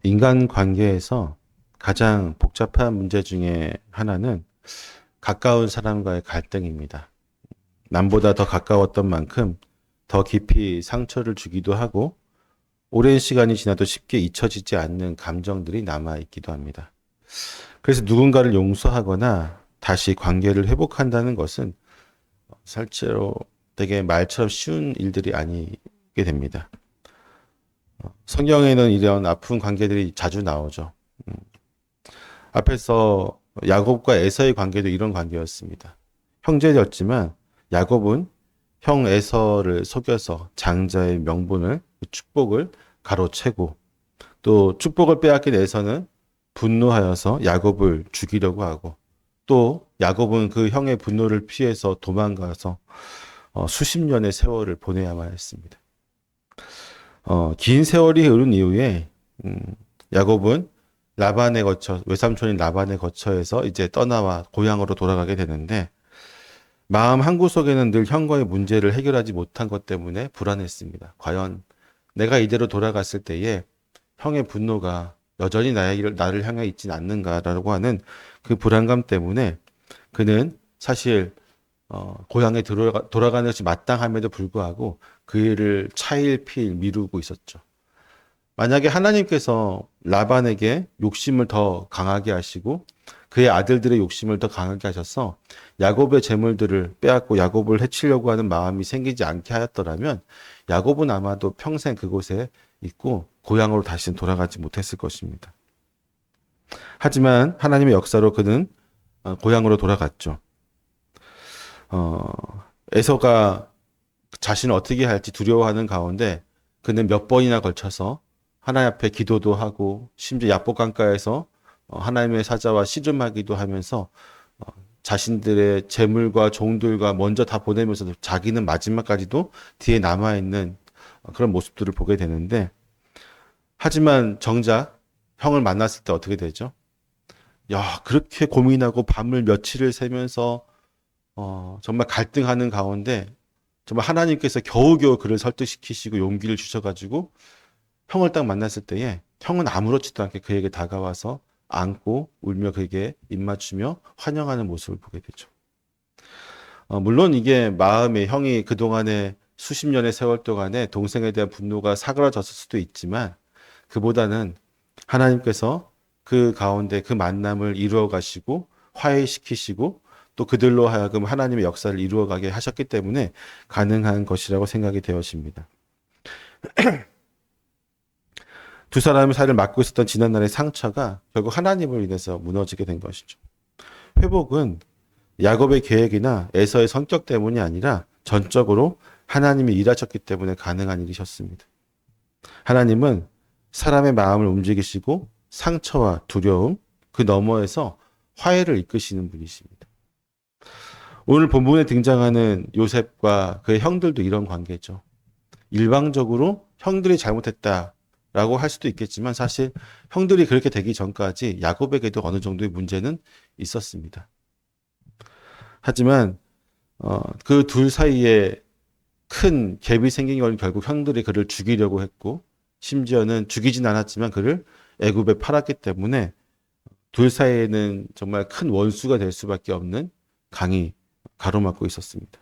인간 관계에서 가장 복잡한 문제 중에 하나는 가까운 사람과의 갈등입니다. 남보다 더 가까웠던 만큼 더 깊이 상처를 주기도 하고 오랜 시간이 지나도 쉽게 잊혀지지 않는 감정들이 남아 있기도 합니다. 그래서 누군가를 용서하거나 다시 관계를 회복한다는 것은 실제로 되게 말처럼 쉬운 일들이 아니게 됩니다. 성경에는 이런 아픈 관계들이 자주 나오죠. 앞에서 야곱과 에서의 관계도 이런 관계였습니다. 형제였지만 야곱은 형 에서를 속여서 장자의 명분을, 축복을 가로채고 또 축복을 빼앗긴 에서는 분노하여서 야곱을 죽이려고 하고 또 야곱은 그 형의 분노를 피해서 도망가서 수십 년의 세월을 보내야만 했습니다. 긴 세월이 흐른 이후에 음, 야곱은 라반에 거쳐 외삼촌인 라반에 거쳐해서 이제 떠나와 고향으로 돌아가게 되는데 마음 한구석에는 늘 형과의 문제를 해결하지 못한 것 때문에 불안했습니다. 과연 내가 이대로 돌아갔을 때에 형의 분노가 여전히 나를 향해 있진 않는가라고 하는 그 불안감 때문에 그는 사실 고향에 돌아가는 것이 마땅함에도 불구하고 그 일을 차일피일 미루고 있었죠. 만약에 하나님께서 라반에게 욕심을 더 강하게 하시고 그의 아들들의 욕심을 더 강하게 하셔서 야곱의 재물들을 빼앗고 야곱을 해치려고 하는 마음이 생기지 않게 하였더라면 야곱은 아마도 평생 그곳에 있고 고향으로 다시는 돌아가지 못했을 것입니다. 하지만 하나님의 역사로 그는 고향으로 돌아갔죠. 에서가 자신을 어떻게 할지 두려워하는 가운데 그는 몇 번이나 걸쳐서 하나님 앞에 기도도 하고 심지어 야복 강가에서 하나님의 사자와 씨름하기도 하면서 자신들의 재물과 종들과 먼저 다 보내면서 자기는 마지막까지도 뒤에 남아있는 그런 모습들을 보게 되는데 하지만 정작 형을 만났을 때 어떻게 되죠? 야, 그렇게 고민하고 밤을 며칠을 새면서 정말 갈등하는 가운데 정말 하나님께서 겨우겨우 그를 설득시키시고 용기를 주셔가지고 형을 딱 만났을 때에 형은 아무렇지도 않게 그에게 다가와서 안고 울며 그에게 입맞추며 환영하는 모습을 보게 되죠. 물론 이게 마음에 형이 그동안에 수십 년의 세월 동안에 동생에 대한 분노가 사그라졌을 수도 있지만 그보다는 하나님께서 그 가운데 그 만남을 이루어 가시고 화해시키시고 또 그들로 하여금 하나님의 역사를 이루어 가게 하셨기 때문에 가능한 것이라고 생각이 되어집니다. 두 사람의 사이를 막고 있었던 지난날의 상처가 결국 하나님을 인해서 무너지게 된 것이죠. 회복은 야곱의 계획이나 에서의 성격 때문이 아니라 전적으로 하나님이 일하셨기 때문에 가능한 일이셨습니다. 하나님은 사람의 마음을 움직이시고 상처와 두려움, 그 너머에서 화해를 이끄시는 분이십니다. 오늘 본문에 등장하는 요셉과 그의 형들도 이런 관계죠. 일방적으로 형들이 잘못했다라고 할 수도 있겠지만 사실 형들이 그렇게 되기 전까지 야곱에게도 어느 정도의 문제는 있었습니다. 하지만 그 둘 사이에 큰 갭이 생긴 건 결국 형들이 그를 죽이려고 했고 심지어는 죽이진 않았지만 그를 애굽에 팔았기 때문에 둘 사이에는 정말 큰 원수가 될 수밖에 없는 강이 가로막고 있었습니다.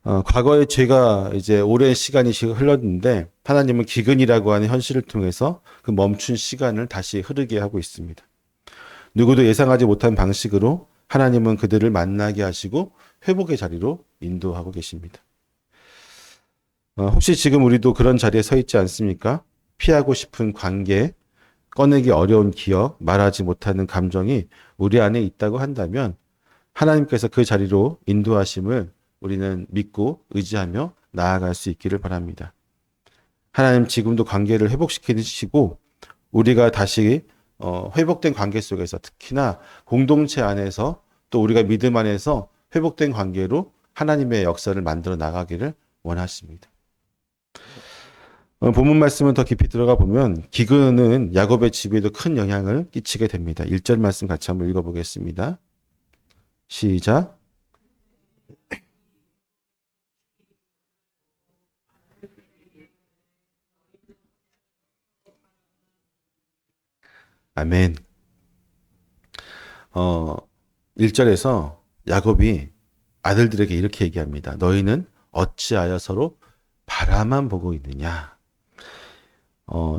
과거의 죄가 이제 오랜 시간이 흘렀는데 하나님은 기근이라고 하는 현실을 통해서 그 멈춘 시간을 다시 흐르게 하고 있습니다. 누구도 예상하지 못한 방식으로 하나님은 그들을 만나게 하시고 회복의 자리로 인도하고 계십니다. 혹시 지금 우리도 그런 자리에 서 있지 않습니까? 피하고 싶은 관계, 꺼내기 어려운 기억, 말하지 못하는 감정이 우리 안에 있다고 한다면 하나님께서 그 자리로 인도하심을 우리는 믿고 의지하며 나아갈 수 있기를 바랍니다. 하나님 지금도 관계를 회복시키시고 우리가 다시 회복된 관계 속에서 특히나 공동체 안에서 또 우리가 믿음 안에서 회복된 관계로 하나님의 역사를 만들어 나가기를 원하십니다. 본문 말씀을 더 깊이 들어가 보면 기근은 야곱의 집에도 큰 영향을 끼치게 됩니다. 1절 말씀 같이 한번 읽어보겠습니다. 시작. 아멘. 1절에서 야곱이 아들들에게 이렇게 얘기합니다. 너희는 어찌하여 서로 바라만 보고 있느냐.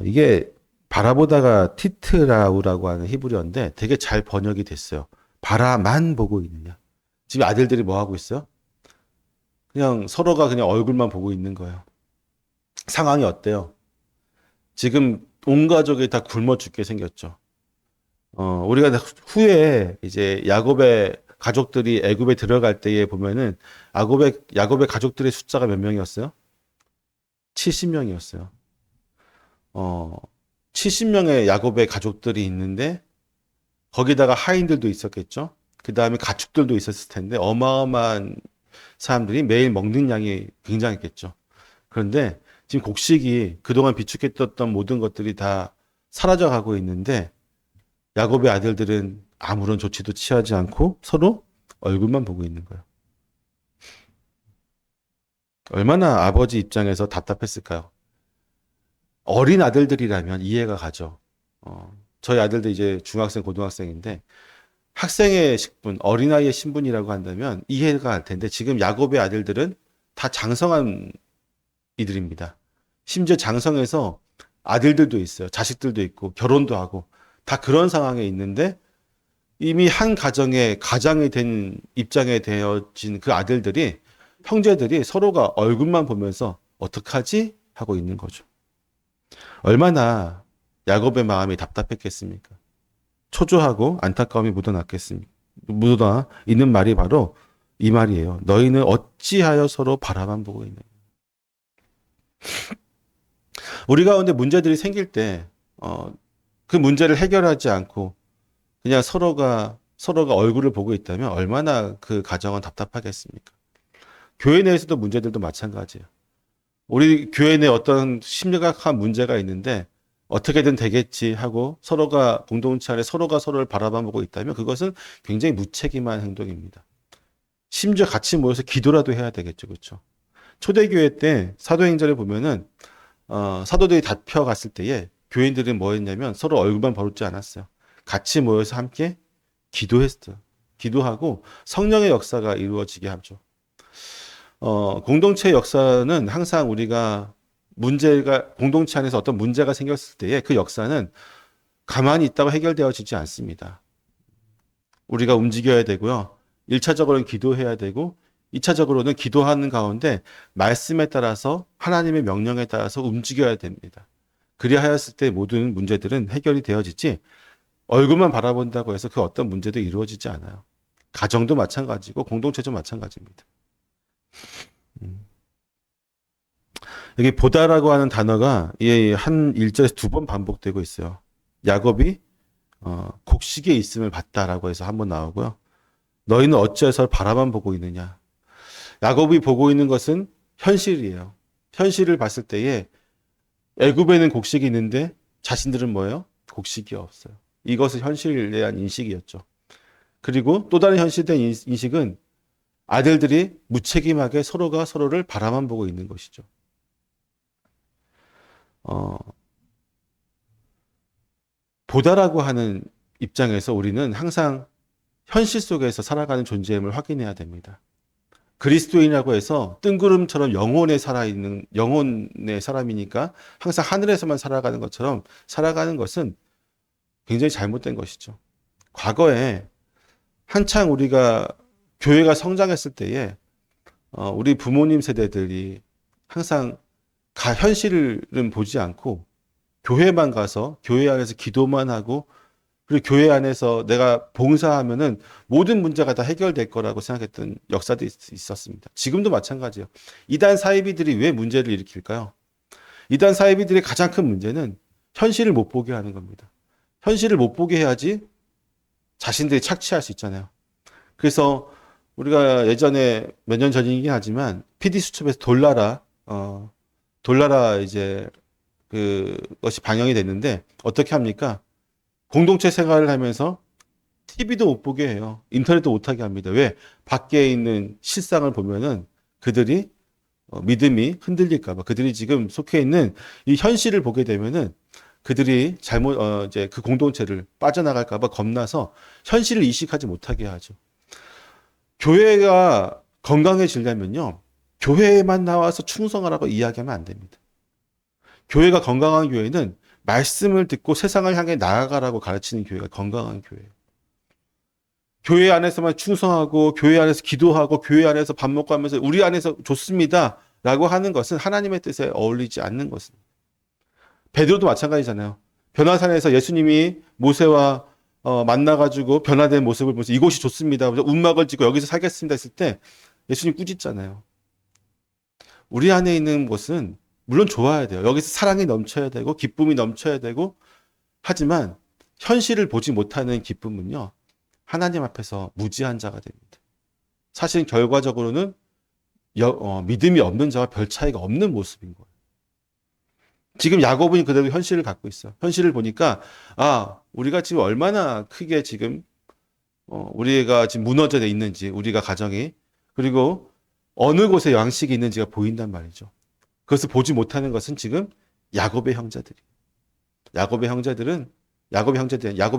이게 바라보다가 티트라우라고 하는 히브리어인데 되게 잘 번역이 됐어요. 바라만 보고 있느냐. 지금 아들들이 뭐 하고 있어요? 그냥 서로가 그냥 얼굴만 보고 있는 거예요. 상황이 어때요? 지금 온 가족이 다 굶어 죽게 생겼죠. 우리가 후에 이제 야곱의 가족들이 애굽에 들어갈 때에 보면은 야곱의 가족들의 숫자가 몇 명이었어요? 70명이었어요. 70명의 야곱의 가족들이 있는데 거기다가 하인들도 있었겠죠. 그 다음에 가축들도 있었을 텐데 어마어마한 사람들이 매일 먹는 양이 굉장했겠죠. 그런데 지금 곡식이 그동안 비축했던 모든 것들이 다 사라져가고 있는데 야곱의 아들들은 아무런 조치도 취하지 않고 서로 얼굴만 보고 있는 거예요. 얼마나 아버지 입장에서 답답했을까요? 어린 아들들이라면 이해가 가죠. 저희 아들도 이제 중학생, 고등학생인데 학생의 식분, 어린아이의 신분이라고 한다면 이해가 갈 텐데 지금 야곱의 아들들은 다 장성한 이들입니다. 심지어 장성해서 아들들도 있어요. 자식들도 있고 결혼도 하고 다 그런 상황에 있는데 이미 한 가장이 된 입장에 되어진 그 아들들이 형제들이 서로가 얼굴만 보면서 어떡하지? 하고 있는 거죠. 얼마나 야곱의 마음이 답답했겠습니까? 초조하고 안타까움이 묻어나 있는 말이 바로 이 말이에요. 너희는 어찌하여 서로 바라만 보고 있느냐. 우리 가운데 문제들이 생길 때, 그 문제를 해결하지 않고 그냥 서로가 얼굴을 보고 있다면 얼마나 그 가정은 답답하겠습니까? 교회 내에서도 문제들도 마찬가지예요. 우리 교회 내 어떤 심각한 문제가 있는데 어떻게든 되겠지 하고 공동체 안에 서로가 서로를 바라만 보고 있다면 그것은 굉장히 무책임한 행동입니다. 심지어 같이 모여서 기도라도 해야 되겠죠. 그렇죠? 초대교회 때 사도행전에 보면은 사도들이 잡혀갔을 때에 교인들은 뭐 했냐면 서로 얼굴만 바라보지 않았어요. 같이 모여서 함께 기도했어요. 기도하고 성령의 역사가 이루어지게 하죠. 공동체 역사는 항상 우리가 공동체 안에서 어떤 문제가 생겼을 때에 그 역사는 가만히 있다고 해결되어지지 않습니다. 우리가 움직여야 되고요. 1차적으로는 기도해야 되고 2차적으로는 기도하는 가운데 말씀에 따라서 하나님의 명령에 따라서 움직여야 됩니다. 그리하 하였을 때 모든 문제들은 해결이 되어지지 얼굴만 바라본다고 해서 그 어떤 문제도 이루어지지 않아요. 가정도 마찬가지고 공동체도 마찬가지입니다. 여기 보다라고 하는 단어가 한 1절에서 2번 반복되고 있어요. 야곱이 곡식에 있음을 봤다라고 해서 한 번 나오고요. 너희는 어찌해서 바라만 보고 있느냐. 야곱이 보고 있는 것은 현실이에요. 현실을 봤을 때에 애굽에는 곡식이 있는데 자신들은 뭐예요? 곡식이 없어요. 이것은 현실에 대한 인식이었죠. 그리고 또 다른 현실에 대한 인식은 아들들이 무책임하게 서로가 서로를 바라만 보고 있는 것이죠. 보다라고 하는 입장에서 우리는 항상 현실 속에서 살아가는 존재임을 확인해야 됩니다. 그리스도인이라고 해서 뜬구름처럼 영혼의 사람이니까 항상 하늘에서만 살아가는 것처럼 살아가는 것은 굉장히 잘못된 것이죠. 과거에 한창 우리가 교회가 성장했을 때에 우리 부모님 세대들이 항상 현실은 보지 않고 교회만 가서 교회 안에서 기도만 하고 그리고 교회 안에서 내가 봉사하면은 모든 문제가 다 해결될 거라고 생각했던 역사도 있었습니다. 지금도 마찬가지예요. 이단 사이비들이 왜 문제를 일으킬까요? 이단 사이비들의 가장 큰 문제는 현실을 못 보게 하는 겁니다. 현실을 못 보게 해야지 자신들이 착취할 수 있잖아요. 그래서 우리가 예전에 몇 년 전이긴 하지만 PD수첩에서 돌나라 이제 그것이 방영이 됐는데 어떻게 합니까? 공동체 생활을 하면서 TV도 못 보게 해요. 인터넷도 못 하게 합니다. 왜? 밖에 있는 실상을 보면은 그들이 믿음이 흔들릴까 봐. 그들이 지금 속해 있는 이 현실을 보게 되면은 그들이 이제 그 공동체를 빠져나갈까봐 겁나서 현실을 인식하지 못하게 하죠. 교회가 건강해지려면요, 교회에만 나와서 충성하라고 이야기하면 안 됩니다. 교회가 건강한 교회는 말씀을 듣고 세상을 향해 나아가라고 가르치는 교회가 건강한 교회예요. 교회 안에서만 충성하고 교회 안에서 기도하고 교회 안에서 밥 먹고 하면서 우리 안에서 좋습니다 라고 하는 것은 하나님의 뜻에 어울리지 않는 것입니다. 베드로도 마찬가지잖아요. 변화산에서 예수님이 모세와 만나가지고 변화된 모습을 보면서 이곳이 좋습니다. 움막을 짓고 여기서 살겠습니다 했을 때 예수님 꾸짖잖아요. 우리 안에 있는 곳은 물론 좋아야 돼요. 여기서 사랑이 넘쳐야 되고 기쁨이 넘쳐야 되고, 하지만 현실을 보지 못하는 기쁨은요, 하나님 앞에서 무지한 자가 됩니다. 사실 결과적으로는 믿음이 없는 자와 별 차이가 없는 모습인 거예요. 지금 야곱은 그대로 현실을 갖고 있어요. 현실을 보니까 우리가 지금 얼마나 크게 지금 우리가 지금 무너져 있는지, 우리가 가정이, 그리고 어느 곳에 양식이 있는지가 보인단 말이죠. 그것을 보지 못하는 것은 지금 야곱의 형제들이에요. 야곱의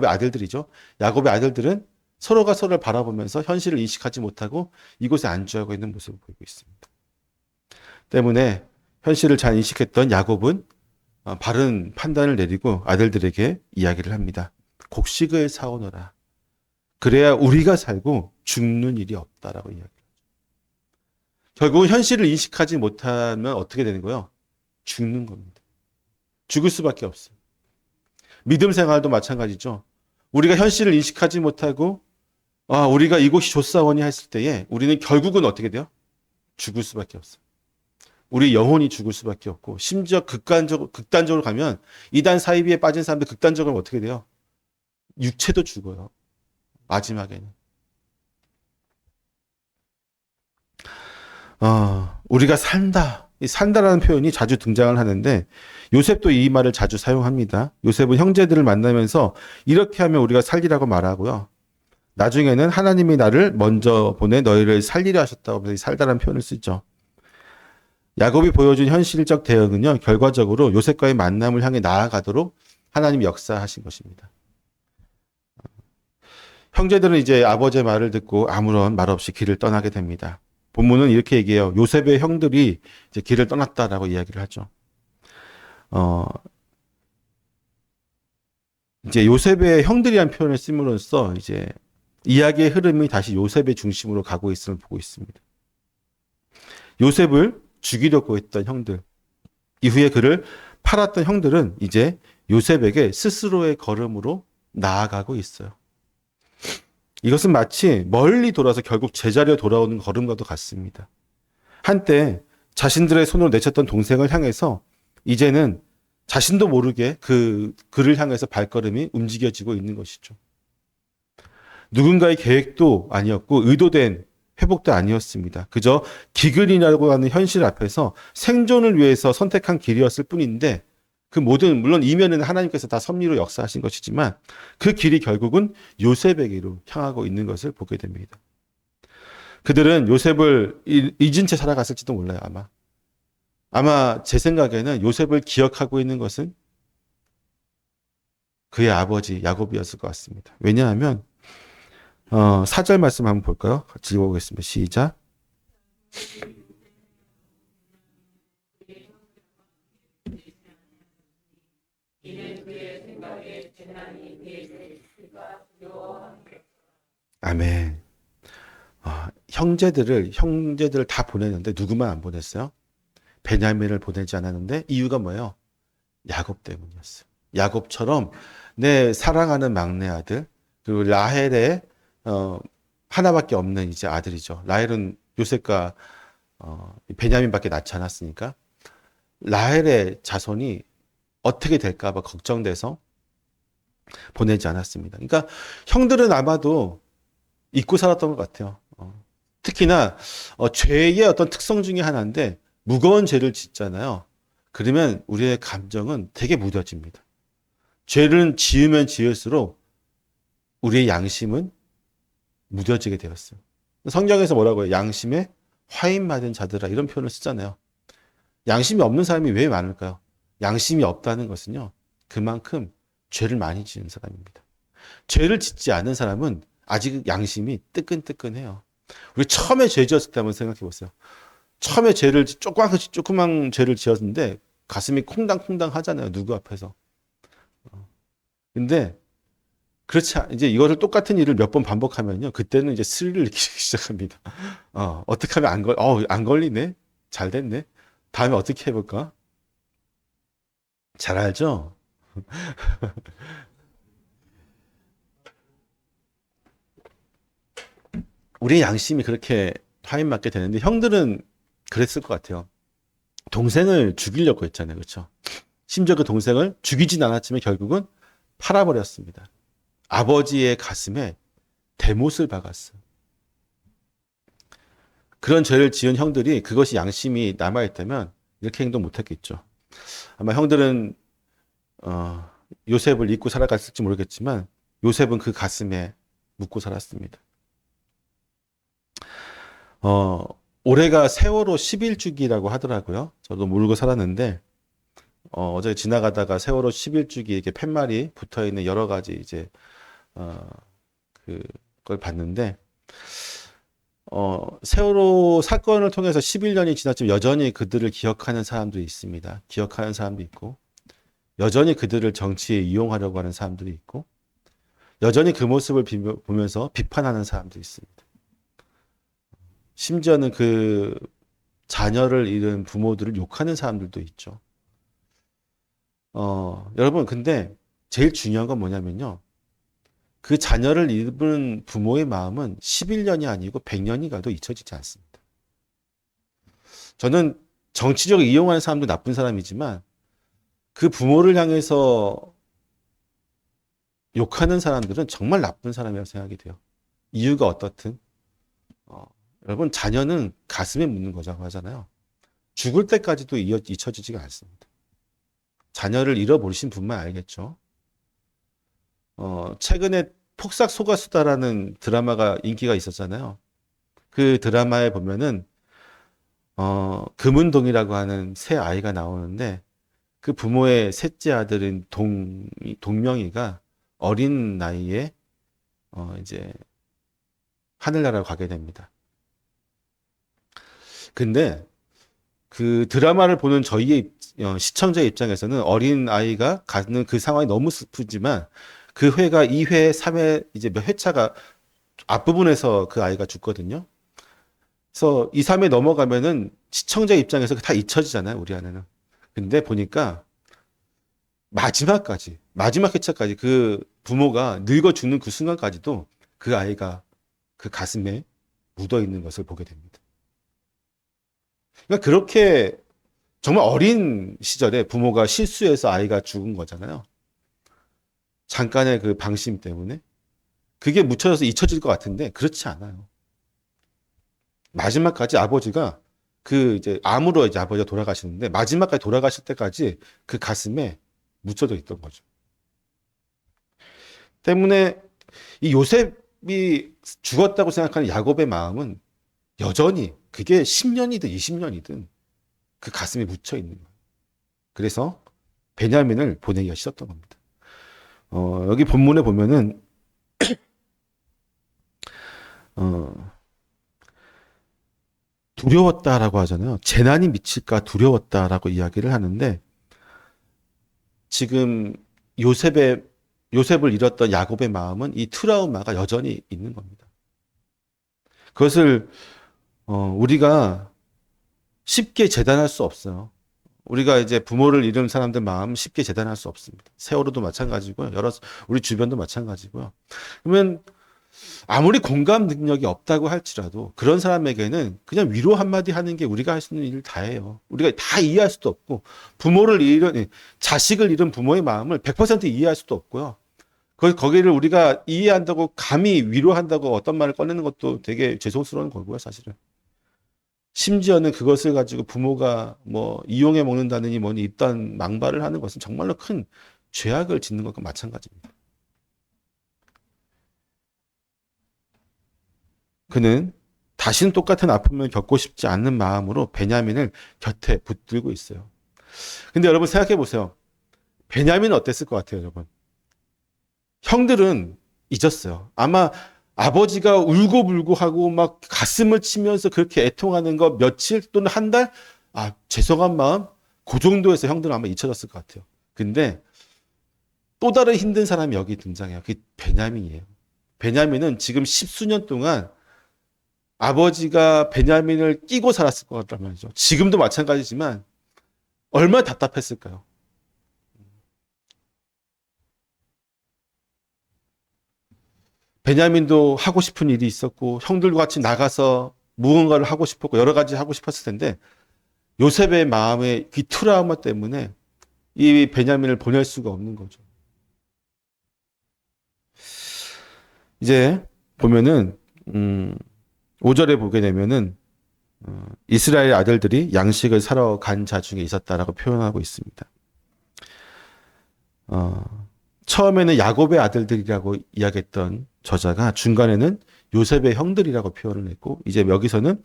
아들들이죠. 야곱의 아들들은 서로가 서로를 바라보면서 현실을 인식하지 못하고 이곳에 안주하고 있는 모습을 보이고 있습니다. 때문에 현실을 잘 인식했던 야곱은 바른 판단을 내리고 아들들에게 이야기를 합니다. 곡식을 사오너라. 그래야 우리가 살고 죽는 일이 없다라고 이야기를 하죠. 결국은 현실을 인식하지 못하면 어떻게 되는 거예요? 죽는 겁니다. 죽을 수밖에 없어요. 믿음 생활도 마찬가지죠. 우리가 현실을 인식하지 못하고 우리가 이곳이 좋사오니 했을 때에 우리는 결국은 어떻게 돼요? 죽을 수밖에 없어요. 우리 영혼이 죽을 수밖에 없고, 심지어 극단적으로 가면 이단 사이비에 빠진 사람들 극단적으로 어떻게 돼요? 육체도 죽어요. 마지막에는. 우리가 산다. 이 산다라는 표현이 자주 등장을 하는데 요셉도 이 말을 자주 사용합니다. 요셉은 형제들을 만나면서 이렇게 하면 우리가 살리라고 말하고요. 나중에는 하나님이 나를 먼저 보내 너희를 살리려 하셨다고 하면서 살다라는 표현을 쓰죠. 야곱이 보여준 현실적 대응은요, 결과적으로 요셉과의 만남을 향해 나아가도록 하나님이 역사하신 것입니다. 형제들은 이제 아버지의 말을 듣고 아무런 말 없이 길을 떠나게 됩니다. 본문은 이렇게 얘기해요. 요셉의 형들이 이제 길을 떠났다라고 이야기를 하죠. 이제 요셉의 형들이란 표현을 씀으로써 이제 이야기의 흐름이 다시 요셉의 중심으로 가고 있음을 보고 있습니다. 요셉을 죽이려고 했던 형들, 이후에 그를 팔았던 형들은 이제 요셉에게 스스로의 걸음으로 나아가고 있어요. 이것은 마치 멀리 돌아서 결국 제자리에 돌아오는 걸음과도 같습니다. 한때 자신들의 손으로 내쳤던 동생을 향해서 이제는 자신도 모르게 그를 향해서 발걸음이 움직여지고 있는 것이죠. 누군가의 계획도 아니었고 의도된 회복도 아니었습니다. 그저 기근이라고 하는 현실 앞에서 생존을 위해서 선택한 길이었을 뿐인데, 그 모든, 물론 이면에는 하나님께서 다 섭리로 역사하신 것이지만 그 길이 결국은 요셉에게로 향하고 있는 것을 보게 됩니다. 그들은 요셉을 잊은 채 살아갔을지도 몰라요. 아마 제 생각에는 요셉을 기억하고 있는 것은 그의 아버지 야곱이었을 것 같습니다. 왜냐하면 4절 말씀 한번 볼까요? 같이 읽어보겠습니다. 시작. 아멘. 형제들을 다 보냈는데 누구만 안 보냈어요? 베냐민을 보내지 않았는데 이유가 뭐예요? 야곱 때문이었어요. 야곱처럼 내 사랑하는 막내 아들, 그리고 라헬의 하나밖에 없는 이제 아들이죠. 라헬은 요셉과 베냐민밖에 낳지 않았으니까 라헬의 자손이 어떻게 될까봐 걱정돼서 보내지 않았습니다. 그러니까 형들은 아마도 잊고 살았던 것 같아요. 특히나 죄의 어떤 특성 중에 하나인데 무거운 죄를 짓잖아요. 그러면 우리의 감정은 되게 무뎌집니다. 죄를 지으면 지을수록 우리의 양심은 무뎌지게 되었어요. 성경에서 뭐라고 해요? 양심에 화인 맞은 자들아, 이런 표현을 쓰잖아요. 양심이 없는 사람이 왜 많을까요? 양심이 없다는 것은요, 그만큼 죄를 많이 지은 사람입니다. 죄를 짓지 않은 사람은 아직 양심이 뜨끈뜨끈해요. 우리 처음에 죄 지었을 때 한번 생각해 보세요. 처음에 조그만 죄를 지었는데 가슴이 콩당콩당 하잖아요. 누구 앞에서. 근데 이제 이거를 똑같은 일을 몇 번 반복하면요. 그때는 이제 스릴을 느끼기 시작합니다. 어떻게 하면 안 걸리네? 잘 됐네? 다음에 어떻게 해볼까? 잘 알죠? 우리의 양심이 그렇게 타임 맞게 되는데 형들은 그랬을 것 같아요. 동생을 죽이려고 했잖아요. 그렇죠? 심지어 그 동생을 죽이진 않았지만 결국은 팔아버렸습니다. 아버지의 가슴에 대못을 박았어요. 그런 죄를 지은 형들이 그것이 양심이 남아있다면 이렇게 행동 못했겠죠. 아마 형들은 요셉을 잊고 살아갔을지 모르겠지만 요셉은 그 가슴에 묻고 살았습니다. 올해가 세월호 11주기라고 하더라고요. 저도 모르고 살았는데 어제 지나가다가 세월호 11주기 이렇게 팻말이 붙어 있는 여러 가지 이제 그걸 봤는데 세월호 사건을 통해서 11년이 지났지만 여전히 그들을 기억하는 사람들이 있습니다. 기억하는 사람도 있고 여전히 그들을 정치에 이용하려고 하는 사람들이 있고 여전히 그 모습을 보면서 비판하는 사람도 있습니다. 심지어는 그 자녀를 잃은 부모들을 욕하는 사람들도 있죠. 여러분, 근데 제일 중요한 건 뭐냐면요. 그 자녀를 잃은 부모의 마음은 11년이 아니고 100년이 가도 잊혀지지 않습니다. 저는 정치적으로 이용하는 사람도 나쁜 사람이지만 그 부모를 향해서 욕하는 사람들은 정말 나쁜 사람이라고 생각이 돼요. 이유가 어떻든. 여러분, 자녀는 가슴에 묻는 거라고 하잖아요. 죽을 때까지도 잊혀지지가 않습니다. 자녀를 잃어버리신 분만 알겠죠. 최근에 폭삭 속았수다라는 드라마가 인기가 있었잖아요. 그 드라마에 보면은, 금은동이라고 하는 새 아이가 나오는데, 그 부모의 셋째 아들인 동명이가 어린 나이에, 이제, 하늘나라로 가게 됩니다. 근데, 그 드라마를 보는 저희의 시청자 입장에서는 어린 아이가 가는 그 상황이 너무 슬프지만 그 회가 2회, 3회 이제 몇 회차가 앞부분에서 그 아이가 죽거든요. 그래서 2, 3회 넘어가면은 시청자 입장에서 다 잊혀지잖아요, 우리 안에는. 근데 보니까 마지막 회차까지 그 부모가 늙어 죽는 그 순간까지도 그 아이가 그 가슴에 묻어 있는 것을 보게 됩니다. 그러니까 그렇게 정말 어린 시절에 부모가 실수해서 아이가 죽은 거잖아요. 잠깐의 그 방심 때문에. 그게 묻혀져서 잊혀질 것 같은데 그렇지 않아요. 마지막까지 아버지가 그 이제 암으로 이제 아버지가 돌아가시는데 마지막까지 돌아가실 때까지 그 가슴에 묻혀져 있던 거죠. 때문에 이 요셉이 죽었다고 생각하는 야곱의 마음은 여전히 그게 10년이든 20년이든 그 가슴에 묻혀 있는 거예요. 그래서 베냐민을 보내기가 싫었던 겁니다. 여기 본문에 보면은 두려웠다라고 하잖아요. 재난이 미칠까 두려웠다라고 이야기를 하는데 지금 요셉을 잃었던 야곱의 마음은 이 트라우마가 여전히 있는 겁니다. 그것을 우리가 쉽게 재단할 수 없어요. 우리가 이제 부모를 잃은 사람들 마음 쉽게 재단할 수 없습니다. 세월호도 마찬가지고요. 우리 주변도 마찬가지고요. 그러면 아무리 공감 능력이 없다고 할지라도 그런 사람에게는 그냥 위로 한마디 하는 게 우리가 할 수 있는 일 다예요. 우리가 다 이해할 수도 없고 자식을 잃은 부모의 마음을 100% 이해할 수도 없고요. 거기를 우리가 이해한다고 감히 위로한다고 어떤 말을 꺼내는 것도 되게 죄송스러운 거고요, 사실은. 심지어는 그것을 가지고 부모가 뭐 이용해 먹는다느니 뭐니 입단 망발을 하는 것은 정말로 큰 죄악을 짓는 것과 마찬가지입니다. 그는 다시는 똑같은 아픔을 겪고 싶지 않는 마음으로 베냐민을 곁에 붙들고 있어요. 근데 여러분 생각해 보세요. 베냐민은 어땠을 것 같아요, 여러분? 형들은 잊었어요. 아마 아버지가 울고불고 하고 막 가슴을 치면서 그렇게 애통하는 거 며칠 또는 한 달? 아, 죄송한 마음? 그 정도에서 형들은 아마 잊혀졌을 것 같아요. 근데 또 다른 힘든 사람이 여기 등장해요. 그게 베냐민이에요. 베냐민은 지금 십수년 동안 아버지가 베냐민을 끼고 살았을 것 같단 말이죠. 지금도 마찬가지지만 얼마나 답답했을까요? 베냐민도 하고 싶은 일이 있었고 형들과 같이 나가서 무언가를 하고 싶었고 여러 가지 하고 싶었을 텐데 요셉의 마음의 그 트라우마 때문에 이 베냐민을 보낼 수가 없는 거죠. 이제 보면은 5절에 보게 되면은 이스라엘 아들들이 양식을 사러 간 자 중에 있었다라고 표현하고 있습니다. 처음에는 야곱의 아들들이라고 이야기했던 저자가 중간에는 요셉의 형들이라고 표현을 했고 이제 여기서는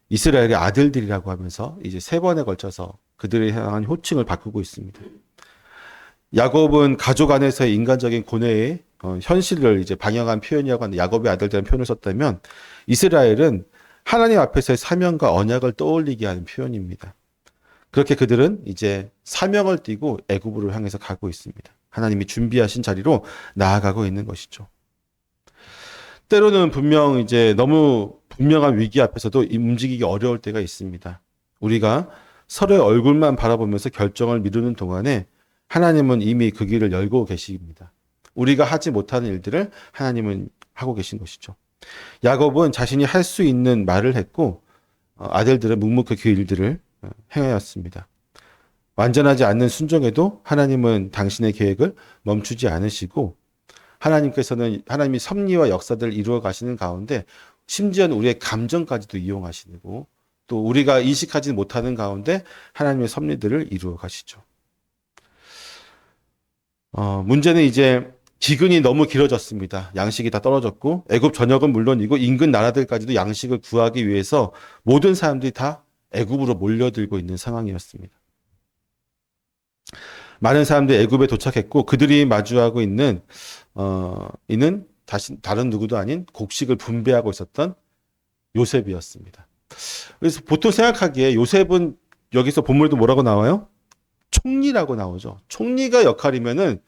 이스라엘의 아들들이라고 하면서 이제 세 번에 걸쳐서 그들을 향한 호칭을 바꾸고 있습니다. 야곱은 가족 안에서의 인간적인 고뇌의 현실을 이제 방영한 표현이라고 하는 야곱의 아들들이라는 표현을 썼다면 이스라엘은 하나님 앞에서의 사명과 언약을 떠올리게 하는 표현입니다. 그렇게 그들은 이제 사명을 띠고 애굽으로 향해서 가고 있습니다. 하나님이 준비하신 자리로 나아가고 있는 것이죠. 때로는 분명 이제 너무 분명한 위기 앞에서도 움직이기 어려울 때가 있습니다. 우리가 서로의 얼굴만 바라보면서 결정을 미루는 동안에 하나님은 이미 그 길을 열고 계십니다. 우리가 하지 못하는 일들을 하나님은 하고 계신 것이죠. 야곱은 자신이 할 수 있는 말을 했고 아들들은 묵묵히 그 일들을 행하였습니다. 완전하지 않는 순종에도 하나님은 당신의 계획을 멈추지 않으시고 하나님께서는 하나님이 섭리와 역사들을 이루어 가시는 가운데 심지어는 우리의 감정까지도 이용하시고 또 우리가 인식하지 못하는 가운데 하나님의 섭리들을 이루어 가시죠. 문제는 이제 기근이 너무 길어졌습니다. 양식이 다 떨어졌고 애굽 전역은 물론이고 인근 나라들까지도 양식을 구하기 위해서 모든 사람들이 다 애굽으로 몰려들고 있는 상황이었습니다. 많은 사람들이 애굽에 도착했고 그들이 마주하고 있는 이는 다른 누구도 아닌 곡식을 분배하고 있었던 요셉이었습니다. 그래서 보통 생각하기에 요셉은 여기서 본문에도 뭐라고 나와요? 총리라고 나오죠. 총리가 역할이면은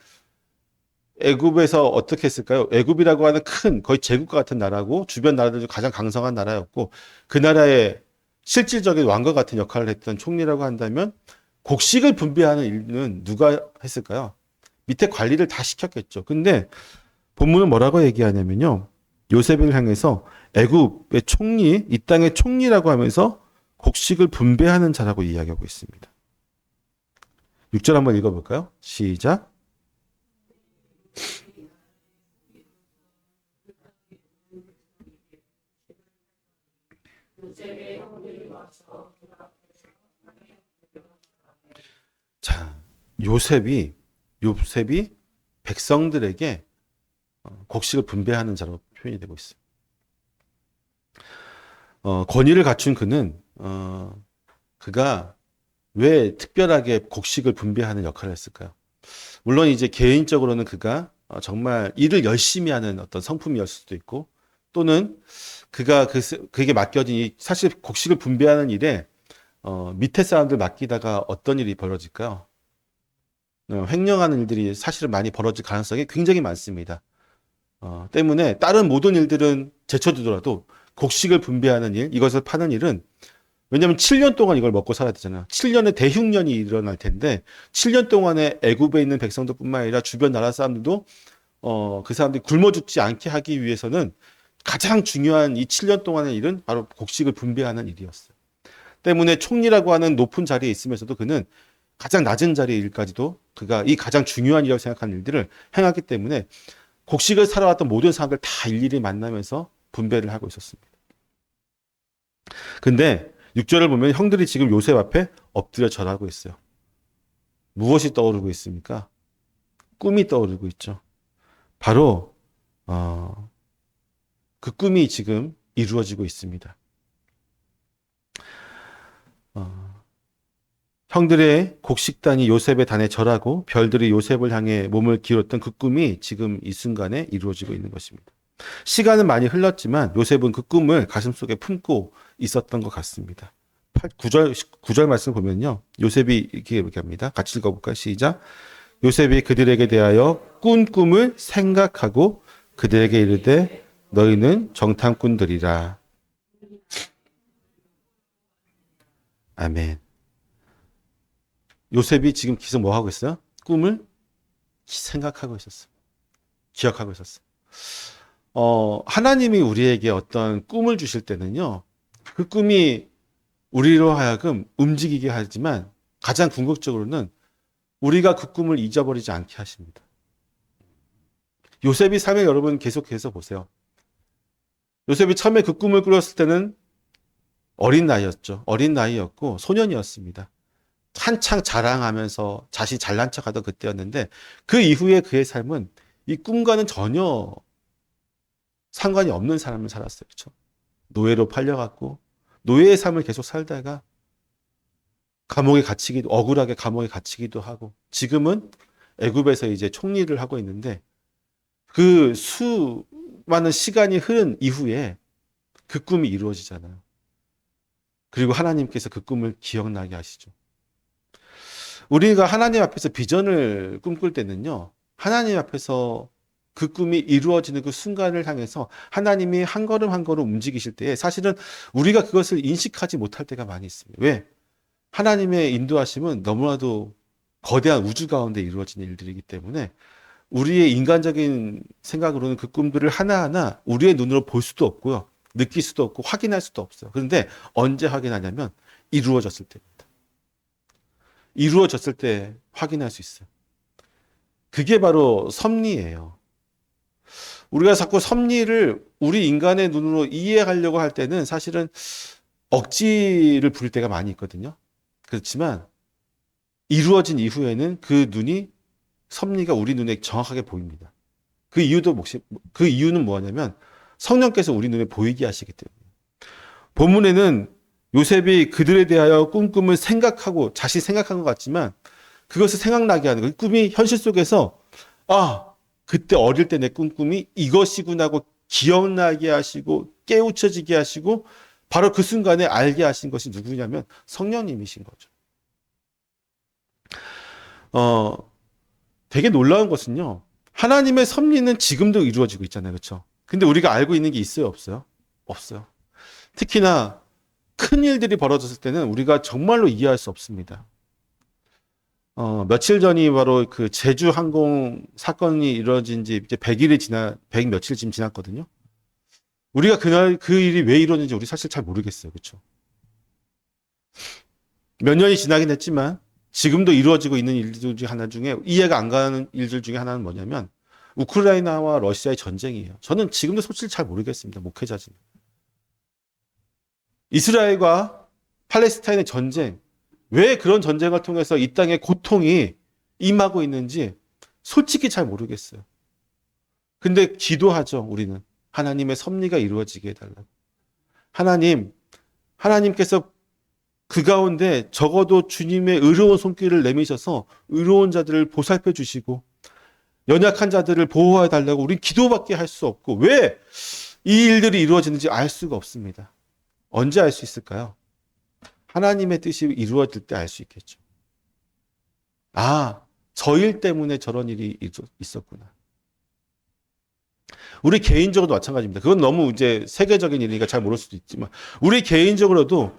애굽에서 어떻게 했을까요? 애굽이라고 하는 큰 거의 제국과 같은 나라고 주변 나라들 중 가장 강성한 나라였고 그 나라의 실질적인 왕과 같은 역할을 했던 총리라고 한다면 곡식을 분배하는 일은 누가 했을까요? 밑에 관리를 다 시켰겠죠. 근데 본문은 뭐라고 얘기하냐면요. 요셉을 향해서 애굽의 총리, 이 땅의 총리라고 하면서 곡식을 분배하는 자라고 이야기하고 있습니다. 6절 한번 읽어볼까요? 시작. 자, 요셉이 백성들에게 곡식을 분배하는 자로 표현이 되고 있어요. 권위를 갖춘 그는 그가 왜 특별하게 곡식을 분배하는 역할을 했을까요? 물론 이제 개인적으로는 그가 정말 일을 열심히 하는 어떤 성품이었을 수도 있고 또는 그가 그에게 맡겨진 사실 곡식을 분배하는 일에 밑에 사람들 맡기다가 어떤 일이 벌어질까요? 횡령하는 일들이 사실은 많이 벌어질 가능성이 굉장히 많습니다. 때문에 다른 모든 일들은 제쳐두더라도 곡식을 분배하는 일, 이것을 파는 일은 왜냐하면 7년 동안 이걸 먹고 살아야 되잖아요. 7년의 대흉년이 일어날 텐데 7년 동안에 애굽에 있는 백성들뿐만 아니라 주변 나라 사람들도 그 사람들이 굶어 죽지 않게 하기 위해서는 가장 중요한 이 7년 동안의 일은 바로 곡식을 분배하는 일이었어요. 때문에 총리라고 하는 높은 자리에 있으면서도 그는 가장 낮은 자리의 일까지도 그가 이 가장 중요한 일이라고 생각하는 일들을 행하기 때문에 곡식을 살아왔던 모든 사람들 다 일일이 만나면서 분배를 하고 있었습니다. 근데 6절을 보면 형들이 지금 요셉 앞에 엎드려 절하고 있어요. 무엇이 떠오르고 있습니까? 꿈이 떠오르고 있죠. 바로 그 꿈이 지금 이루어지고 있습니다. 형들의 곡식단이 요셉의 단에 절하고 별들이 요셉을 향해 몸을 기울였던 그 꿈이 지금 이 순간에 이루어지고 있는 것입니다. 시간은 많이 흘렀지만 요셉은 그 꿈을 가슴속에 품고 있었던 것 같습니다. 9절 말씀 보면요. 요셉이 이렇게 얘기합니다. 같이 읽어볼까요? 시작. 요셉이 그들에게 대하여 꾼 꿈을 생각하고 그들에게 이르되 너희는 정탐꾼들이라. 아멘. 요셉이 지금 계속 뭐 하고 있어요? 꿈을 생각하고 있었어. 기억하고 있었어. 하나님이 우리에게 어떤 꿈을 주실 때는요, 그 꿈이 우리로 하여금 움직이게 하지만 가장 궁극적으로는 우리가 그 꿈을 잊어버리지 않게 하십니다. 요셉이 삶에 여러분 계속해서 보세요. 요셉이 처음에 그 꿈을 꾸렸을 때는 어린 나이였죠. 어린 나이였고 소년이었습니다. 한창 자랑하면서 자신이 잘난 척하던 그때였는데 그 이후에 그의 삶은 이 꿈과는 전혀 상관이 없는 삶을 살았어요. 그렇죠? 노예로 팔려갔고 노예의 삶을 계속 살다가 억울하게 감옥에 갇히기도 하고 지금은 애굽에서 이제 총리를 하고 있는데 그 수많은 시간이 흐른 이후에 그 꿈이 이루어지잖아요. 그리고 하나님께서 그 꿈을 기억나게 하시죠. 우리가 하나님 앞에서 비전을 꿈꿀 때는요, 하나님 앞에서 그 꿈이 이루어지는 그 순간을 향해서 하나님이 한 걸음 한 걸음 움직이실 때에 사실은 우리가 그것을 인식하지 못할 때가 많이 있습니다. 왜? 하나님의 인도하심은 너무나도 거대한 우주 가운데 이루어지는 일들이기 때문에 우리의 인간적인 생각으로는 그 꿈들을 하나하나 우리의 눈으로 볼 수도 없고요. 느낄 수도 없고 확인할 수도 없어요. 그런데 언제 확인하냐면 이루어졌을 때입니다. 이루어졌을 때 확인할 수 있어요. 그게 바로 섭리예요. 우리가 자꾸 섭리를 우리 인간의 눈으로 이해하려고 할 때는 사실은 억지를 부릴 때가 많이 있거든요. 그렇지만 이루어진 이후에는 섭리가 우리 눈에 정확하게 보입니다. 그 이유는 뭐냐면 성령께서 우리 눈에 보이게 하시기 때문에. 본문에는 요셉이 그들에 대하여 꿈을 생각하고 자신이 생각한 것 같지만 그것을 생각나게 하는 그 꿈이 현실 속에서 그때 어릴 때 내 꿈이 이것이구나 하고 기억나게 하시고 깨우쳐지게 하시고 바로 그 순간에 알게 하신 것이 누구냐면 성령님이신 거죠. 되게 놀라운 것은요. 하나님의 섭리는 지금도 이루어지고 있잖아요. 그렇죠? 근데 우리가 알고 있는 게 있어요, 없어요? 없어요. 특히나 큰 일들이 벌어졌을 때는 우리가 정말로 이해할 수 없습니다. 며칠 전이 바로 그 제주 항공 사건이 이루어진 지 이제 100 며칠 지금 지났거든요. 우리가 그날 그 일이 왜 이루어졌는지 우리 사실 잘 모르겠어요. 그렇죠? 몇 년이 지나긴 했지만 지금도 이루어지고 있는 일들 중에 하나 중에 이해가 안 가는 일들 중에 하나는 뭐냐면 우크라이나와 러시아의 전쟁이에요. 저는 지금도 솔직히 잘 모르겠습니다. 목회자지만. 이스라엘과 팔레스타인의 전쟁, 왜 그런 전쟁을 통해서 이 땅에 고통이 임하고 있는지 솔직히 잘 모르겠어요. 근데 기도하죠, 우리는. 하나님의 섭리가 이루어지게 해달라고. 하나님께서 그 가운데 적어도 주님의 의로운 손길을 내미셔서 의로운 자들을 보살펴 주시고 연약한 자들을 보호해 달라고 우린 기도밖에 할 수 없고 왜 이 일들이 이루어지는지 알 수가 없습니다. 언제 알 수 있을까요? 하나님의 뜻이 이루어질 때 알 수 있겠죠. 저 일 때문에 저런 일이 있었구나. 우리 개인적으로도 마찬가지입니다. 그건 너무 이제 세계적인 일이니까 잘 모를 수도 있지만 우리 개인적으로도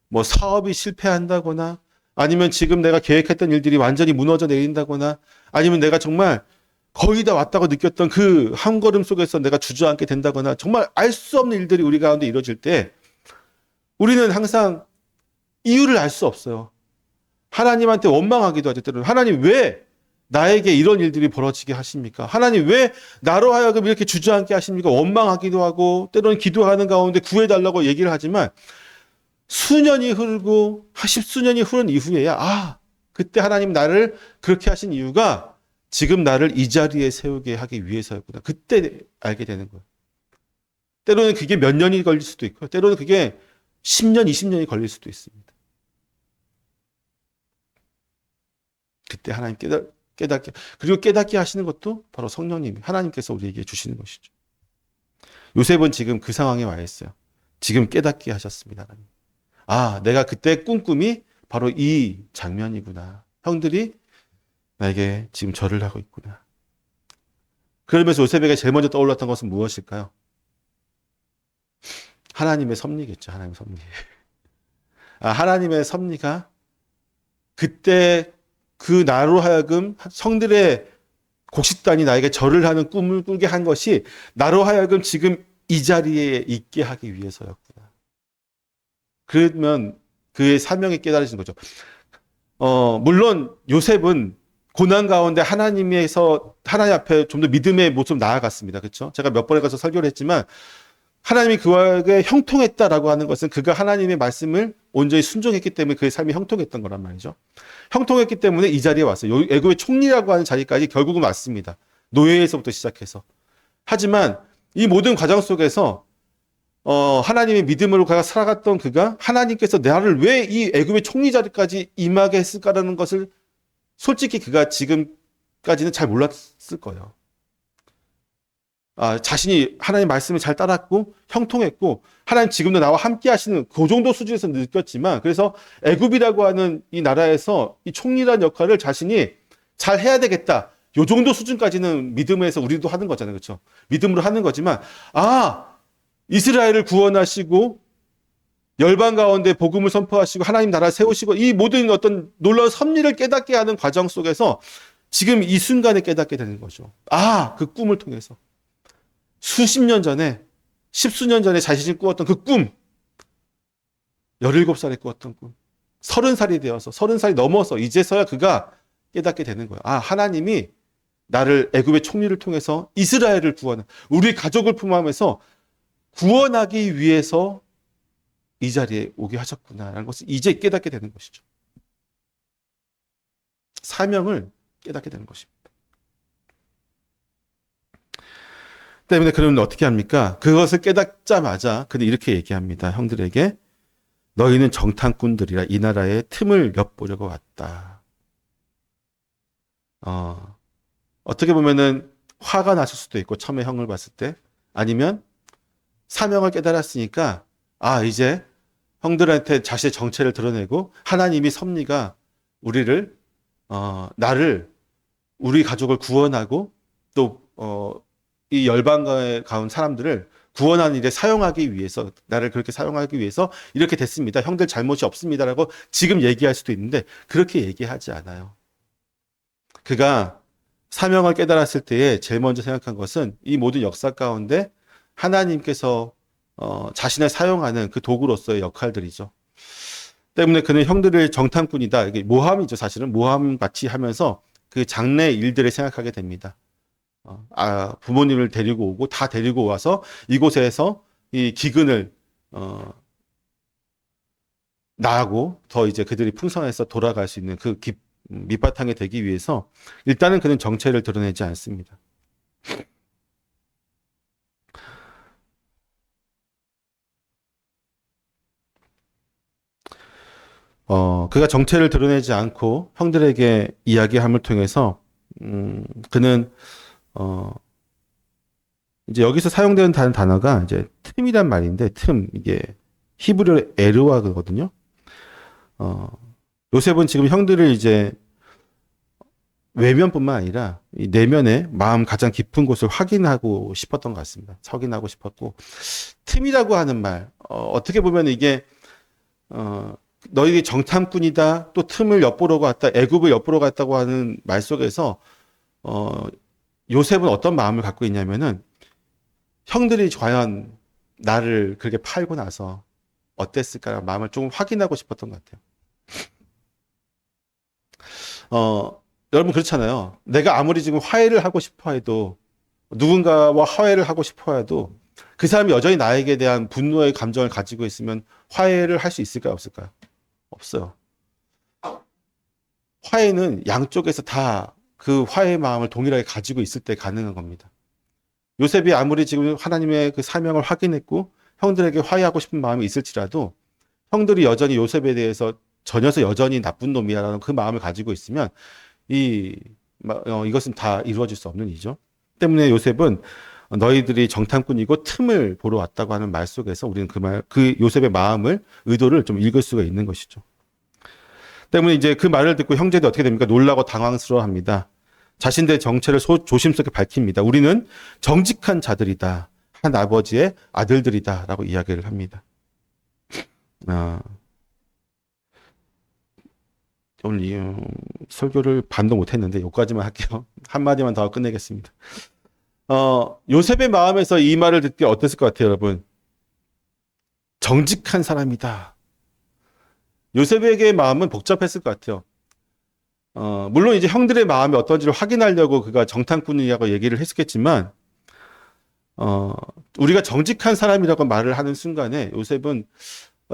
뭐 사업이 실패한다거나 아니면 지금 내가 계획했던 일들이 완전히 무너져 내린다거나 아니면 내가 정말 거의 다 왔다고 느꼈던 그 한 걸음 속에서 내가 주저앉게 된다거나 정말 알 수 없는 일들이 우리 가운데 이루어질 때 우리는 항상 이유를 알 수 없어요. 하나님한테 원망하기도 하죠. 때로는 하나님 왜 나에게 이런 일들이 벌어지게 하십니까? 하나님 왜 나로 하여금 이렇게 주저앉게 하십니까? 원망하기도 하고 때로는 기도하는 가운데 구해달라고 얘기를 하지만 수년이 흐르고 십수년이 흐른 이후에야 그때 하나님 나를 그렇게 하신 이유가 지금 나를 이 자리에 세우게 하기 위해서였구나. 그때 알게 되는 거예요. 때로는 그게 몇 년이 걸릴 수도 있고 때로는 그게 10년, 20년이 걸릴 수도 있습니다. 그때 하나님 깨닫게, 그리고 깨닫게 하시는 것도 바로 성령님이, 하나님께서 우리에게 주시는 것이죠. 요셉은 지금 그 상황에 와 있어요. 지금 깨닫게 하셨습니다. 하나님. 아, 내가 그때 꾼 꿈이 바로 이 장면이구나. 형들이 나에게 지금 절을 하고 있구나. 그러면서 요셉에게 제일 먼저 떠올랐던 것은 무엇일까요? 하나님의 섭리겠죠. 하나님의 섭리. 아, 하나님의 섭리가 그때 그 나로 하여금 성들의 곡식단이 나에게 절을 하는 꿈을 꾸게 한 것이 나로 하여금 지금 이 자리에 있게 하기 위해서였구나. 그러면 그의 사명이 깨달아지는 거죠. 물론 요셉은 고난 가운데 하나님 앞에 좀 더 믿음의 모습 나아갔습니다. 그렇죠? 제가 몇 번에 가서 설교를 했지만 하나님이 그에게 형통했다라고 하는 것은 그가 하나님의 말씀을 온전히 순종했기 때문에 그의 삶이 형통했던 거란 말이죠. 형통했기 때문에 이 자리에 왔어요. 애굽의 총리라고 하는 자리까지 결국은 왔습니다. 노예에서부터 시작해서. 하지만 이 모든 과정 속에서 하나님의 믿음으로 그가 살아갔던 그가 하나님께서 나를 왜 이 애굽의 총리 자리까지 임하게 했을까라는 것을 솔직히 그가 지금까지는 잘 몰랐을 거예요. 자신이 하나님의 말씀을 잘 따랐고 형통했고 하나님 지금도 나와 함께 하시는 그 정도 수준에서 느꼈지만 그래서 애굽이라고 하는 이 나라에서 이 총리라는 역할을 자신이 잘 해야 되겠다. 요 정도 수준까지는 믿음에서 우리도 하는 거잖아요. 그렇죠? 믿음으로 하는 거지만 이스라엘을 구원하시고 열방 가운데 복음을 선포하시고 하나님 나라 세우시고 이 모든 어떤 놀라운 섭리를 깨닫게 하는 과정 속에서 지금 이 순간에 깨닫게 되는 거죠. 그 꿈을 통해서 수십 년 전에 십수년 전에 자신이 꾸었던 그 꿈 17살에 꾸었던 꿈 30살이 되어서 30살이 넘어서 이제서야 그가 깨닫게 되는 거예요. 하나님이 나를 애굽의 총리를 통해서 이스라엘을 구원한 우리 가족을 포함해서 구원하기 위해서 이 자리에 오게 하셨구나라는 것을 이제 깨닫게 되는 것이죠. 사명을 깨닫게 되는 것입니다. 때문에 그러면 어떻게 합니까? 그것을 깨닫자마자 그는 이렇게 얘기합니다. 형들에게 너희는 정탐꾼들이라 이 나라의 틈을 엿보려고 왔다. 어떻게 보면은 화가 나실 수도 있고 처음에 형을 봤을 때 아니면 사명을 깨달았으니까 이제 형들한테 자신의 정체를 드러내고 하나님이 섭리가 우리를 나를 우리 가족을 구원하고 또 이 열방가에 가운 사람들을 구원하는 일에 사용하기 위해서 나를 그렇게 사용하기 위해서 이렇게 됐습니다. 형들 잘못이 없습니다라고 지금 얘기할 수도 있는데 그렇게 얘기하지 않아요. 그가 사명을 깨달았을 때에 제일 먼저 생각한 것은 이 모든 역사 가운데 하나님께서 자신을 사용하는 그 도구로서의 역할들이죠. 때문에 그는 형들을 정탐꾼이다. 이게 모함이죠. 사실은 모함같이 하면서 그 장래 일들을 생각하게 됩니다. 부모님을 데리고 오고 다 데리고 와서 이곳에서 이 기근을 나고 더 이제 그들이 풍성해서 돌아갈 수 있는 그 밑바탕에 되기 위해서 일단은 그는 정체를 드러내지 않습니다. 그가 정체를 드러내지 않고 형들에게 이야기함을 통해서 그는 이제 여기서 사용되는 단어가 이제 틈이란 말인데 이게 히브리어 에르와거든요. 요셉은 지금 형들을 이제 외면뿐만 아니라 이 내면의 마음 가장 깊은 곳을 확인하고 싶었던 것 같습니다. 확인하고 싶었고 틈이라고 하는 말 어떻게 보면 이게 너희들이 정탐꾼이다 또 틈을 엿보러 갔다 애굽을 엿보러 갔다고 하는 말 속에서 요셉은 어떤 마음을 갖고 있냐면은 형들이 과연 나를 그렇게 팔고 나서 어땠을까라는 마음을 좀 확인하고 싶었던 것 같아요. 여러분 그렇잖아요. 내가 아무리 지금 화해를 하고 싶어 해도 누군가와 화해를 하고 싶어 해도 그 사람이 여전히 나에게 대한 분노의 감정을 가지고 있으면 화해를 할 수 있을까요? 없을까요? 없어요. 화해는 양쪽에서 다 그 화해의 마음을 동일하게 가지고 있을 때 가능한 겁니다. 요셉이 아무리 지금 하나님의 그 사명을 확인했고 형들에게 화해하고 싶은 마음이 있을지라도 형들이 여전히 요셉에 대해서 전혀서 여전히 나쁜 놈이라는 그 마음을 가지고 있으면 이것은 다 이루어질 수 없는 일이죠. 때문에 요셉은 너희들이 정탐꾼이고 틈을 보러 왔다고 하는 말 속에서 우리는 그 요셉의 마음을, 의도를 좀 읽을 수가 있는 것이죠. 때문에 이제 그 말을 듣고 형제들이 어떻게 됩니까? 놀라고 당황스러워 합니다. 자신들의 정체를 조심스럽게 밝힙니다. 우리는 정직한 자들이다. 한 아버지의 아들들이다. 라고 이야기를 합니다. 오늘 이 설교를 반도 못했는데 여기까지만 할게요. 한마디만 더 끝내겠습니다. 요셉의 마음에서 이 말을 듣기 어땠을 것 같아요, 여러분? 정직한 사람이다. 요셉에게의 마음은 복잡했을 것 같아요. 물론 이제 형들의 마음이 어떤지를 확인하려고 그가 정탐꾼이라고 얘기를 했겠지만, 우리가 정직한 사람이라고 말을 하는 순간에 요셉은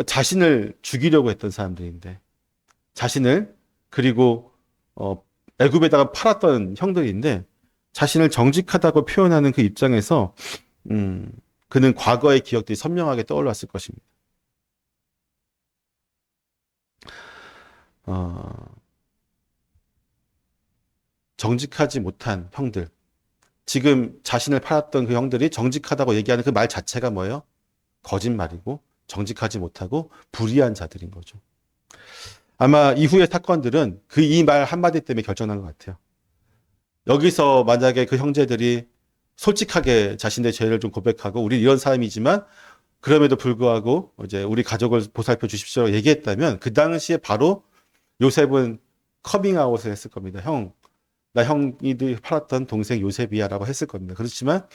자신을 죽이려고 했던 사람들인데, 자신을, 그리고 애굽에다가 팔았던 형들인데, 자신을 정직하다고 표현하는 그 입장에서 그는 과거의 기억들이 선명하게 떠올랐을 것입니다. 정직하지 못한 형들, 지금 자신을 팔았던 그 형들이 정직하다고 얘기하는 그 말 자체가 뭐예요? 거짓말이고 정직하지 못하고 불의한 자들인 거죠. 아마 이후의 사건들은 그 이 말 한마디 때문에 결정난 것 같아요. 여기서 만약에 그 형제들이 솔직하게 자신의 죄를 좀 고백하고 우리 이런 사람이지만 그럼에도 불구하고 이제 우리 가족을 보살펴 주십시오 얘기했다면 그 당시에 바로 요셉은 커밍아웃을 했을 겁니다. 나 형이들 팔았던 동생 요셉이야라고 했을 겁니다. 그렇지만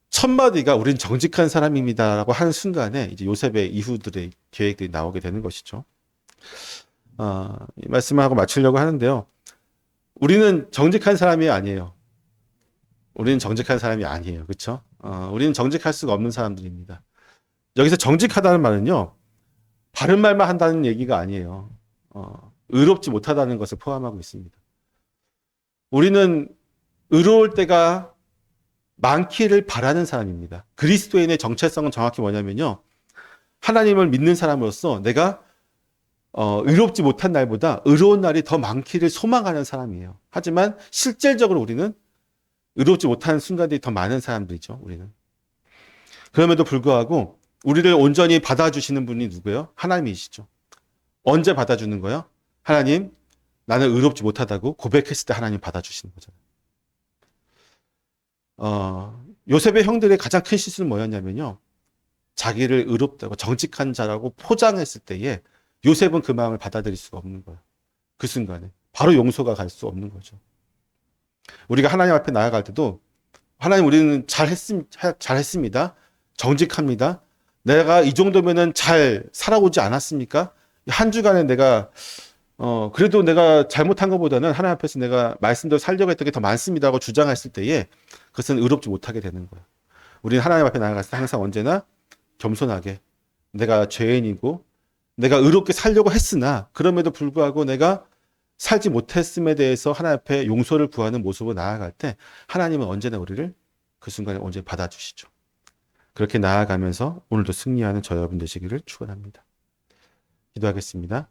첫 마디가 우린 정직한 사람입니다라고 하는 순간에 이제 요셉의 이후들의 계획들이 나오게 되는 것이죠. 이 말씀을 하고 마치려고 하는데요. 우리는 정직한 사람이 아니에요. 우리는 정직한 사람이 아니에요. 그렇죠? 우리는 정직할 수가 없는 사람들입니다. 여기서 정직하다는 말은요. 바른 말만 한다는 얘기가 아니에요. 의롭지 못하다는 것을 포함하고 있습니다. 우리는 의로울 때가 많기를 바라는 사람입니다. 그리스도인의 정체성은 정확히 뭐냐면요. 하나님을 믿는 사람으로서 내가 의롭지 못한 날보다 의로운 날이 더 많기를 소망하는 사람이에요. 하지만 실질적으로 우리는 의롭지 못한 순간들이 더 많은 사람들이죠. 우리는. 그럼에도 불구하고 우리를 온전히 받아주시는 분이 누구예요? 하나님이시죠. 언제 받아주는 거예요? 하나님, 나는 의롭지 못하다고 고백했을 때 하나님 받아주시는 거잖아요. 요셉의 형들의 가장 큰 실수는 뭐였냐면요. 자기를 의롭다고 정직한 자라고 포장했을 때에 요셉은 그 마음을 받아들일 수가 없는 거예요. 그 순간에. 바로 용서가 갈 수 없는 거죠. 우리가 하나님 앞에 나아갈 때도 하나님 우리는 잘했습니다. 정직합니다. 내가 이 정도면은 잘 살아오지 않았습니까? 한 주간에 내가 그래도 내가 잘못한 것보다는 하나님 앞에서 내가 말씀대로 살려고 했던 게 더 많습니다 하고 주장했을 때에 그것은 의롭지 못하게 되는 거예요. 우리는 하나님 앞에 나아갈 때 항상 언제나 겸손하게 내가 죄인이고 내가 의롭게 살려고 했으나 그럼에도 불구하고 내가 살지 못했음에 대해서 하나님 앞에 용서를 구하는 모습으로 나아갈 때 하나님은 언제나 우리를 그 순간에 언제 받아주시죠. 그렇게 나아가면서 오늘도 승리하는 저 여러분 되시기를 축원합니다. 기도하겠습니다.